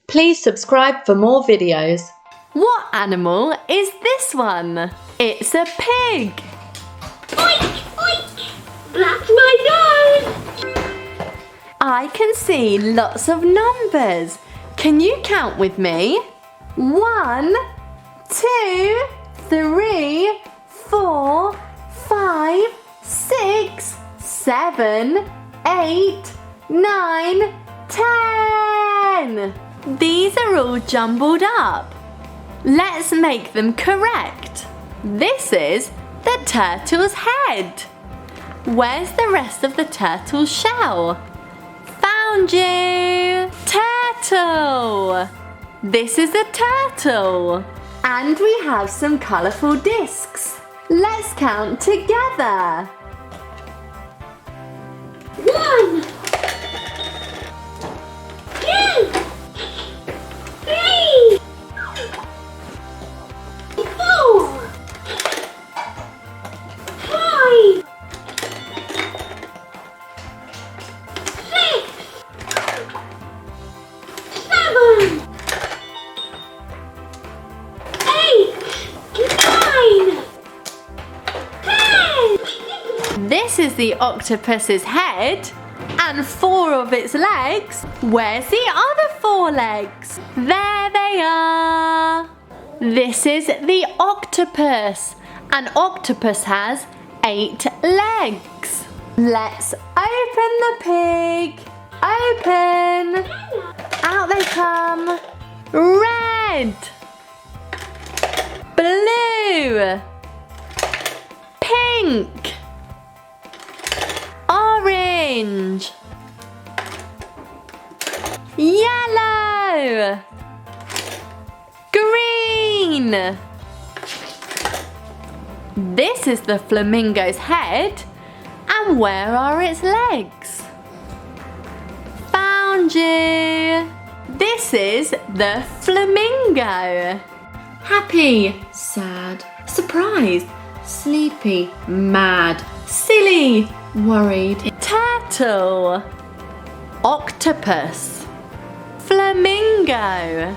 Please subscribe for more videos. What animal is this one? It's a pig. Oink, oink. That's my nose. I can see lots of numbers. Can you count with me? 1, 2, 3, 4, 5, 6, 7, 8, 9, 10. These are all jumbled up. Let's make them correct. This is the turtle's head. Where's the rest of the turtle's shell? Found you! Turtle! This is a turtle. And we have some colourful discs. Let's count together. 1, 2, 3, 4, 5, 6, 7, 8, 9, 10. This is the octopus's head and 4 of its legs. Where's the other 4 legs? There they are. This is the octopus. An octopus has 8 legs. Let's open the pig. Open. Out they come. Red. Blue. Pink. Orange. Yellow. Green. This is the flamingo's head. And where are its legs? Found you. This is the flamingo. Happy, sad, surprised, sleepy, mad, silly, worried. Turtle. Octopus. Flamingo.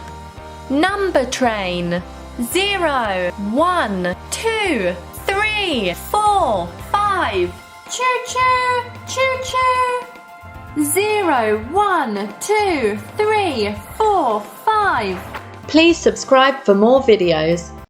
Number train. 0, 1, 2, 3, 4, 5. Choo choo, choo choo. 0, 1, 2, 3, 4, 5. Please subscribe for more videos.